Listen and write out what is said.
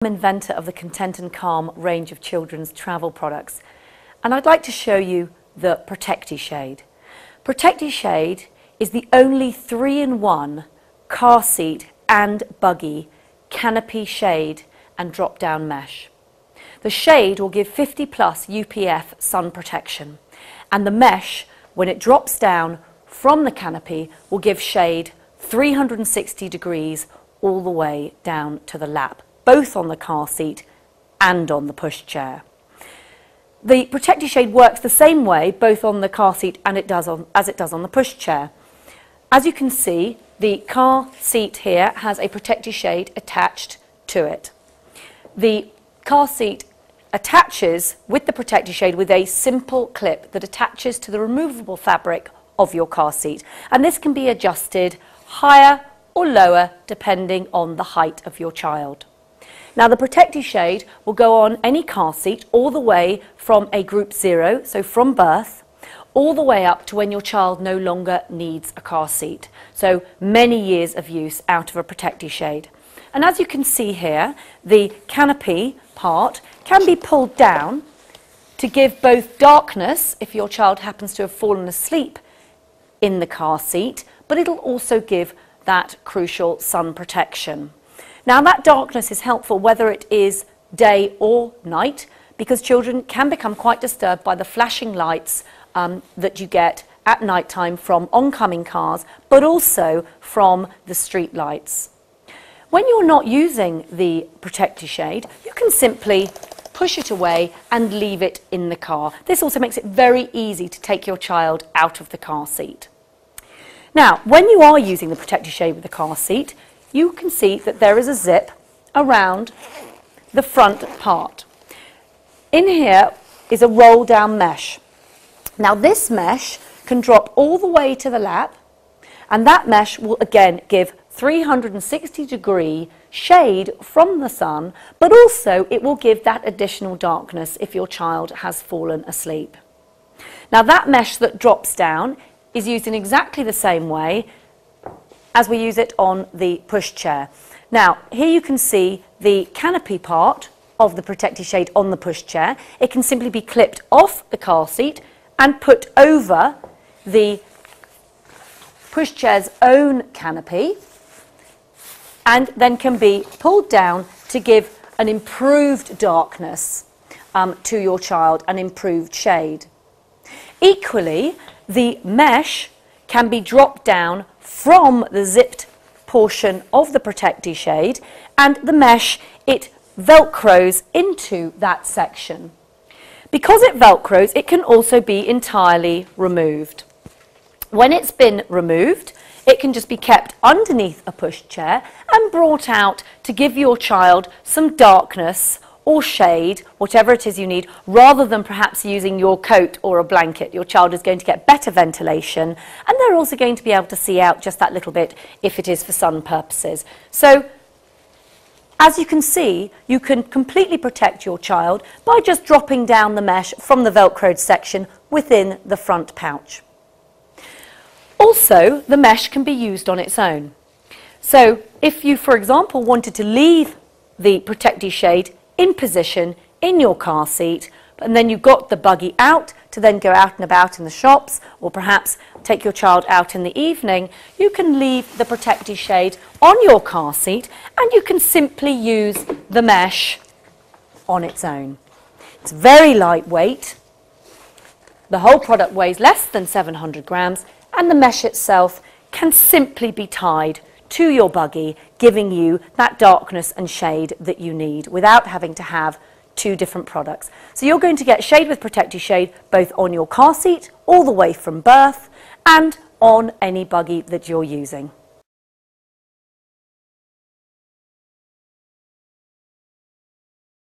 Inventor of the Content and Calm range of children's travel products, and I'd like to show you the Protectishade. Protectishade is the only 3-in-1 car seat and buggy canopy shade and drop-down mesh. The shade will give 50+ UPF sun protection, and the mesh, when it drops down from the canopy, will give shade 360 degrees all the way down to the lap, both on the car seat and on the pushchair. The Protectishade works the same way both on the car seat and as it does on the pushchair. As you can see, the car seat here has a Protectishade attached to it. The car seat attaches with the Protectishade with a simple clip that attaches to the removable fabric of your car seat, and this can be adjusted higher or lower depending on the height of your child. Now, the Protectishade will go on any car seat all the way from a group 0, so from birth, all the way up to when your child no longer needs a car seat. So many years of use out of a Protectishade. And as you can see here, the canopy part can be pulled down to give both darkness if your child happens to have fallen asleep in the car seat, but it'll also give that crucial sun protection. Now, that darkness is helpful whether it is day or night, because children can become quite disturbed by the flashing lights that you get at night time from oncoming cars, but also from the street lights. When you're not using the Protectishade, you can simply push it away and leave it in the car. This also makes it very easy to take your child out of the car seat. Now, when you are using the Protectishade with the car seat, you can see that there is a zip around the front part. In here is a roll down mesh. Now, this mesh can drop all the way to the lap, and that mesh will again give 360-degree shade from the sun, but also it will give that additional darkness if your child has fallen asleep. Now, that mesh that drops down is used in exactly the same way as we use it on the pushchair. Now, here you can see the canopy part of the Protectishade on the pushchair. It can simply be clipped off the car seat and put over the pushchair's own canopy, and then can be pulled down to give an improved darkness to your child, an improved shade. Equally, the mesh can be dropped down from the zipped portion of the Protectishade, and the mesh, it velcros into that section. Because it velcros, it can also be entirely removed. When it's been removed, it can just be kept underneath a pushchair and brought out to give your child some darkness or shade, whatever it is you need, rather than perhaps using your coat or a blanket. Your child is going to get better ventilation, and they're also going to be able to see out just that little bit if it is for sun purposes. So, as you can see, you can completely protect your child by just dropping down the mesh from the velcroed section within the front pouch. Also, the mesh can be used on its own. So, if you, for example, wanted to leave the Protectishade in position in your car seat, and then you've got the buggy out to then go out and about in the shops, or perhaps take your child out in the evening, you can leave the Protectishade on your car seat and you can simply use the mesh on its own. It's very lightweight. The whole product weighs less than 700 grams, and the mesh itself can simply be tied to your buggy, giving you that darkness and shade that you need without having to have two different products. So you're going to get shade with Protectishade both on your car seat all the way from birth and on any buggy that you're using.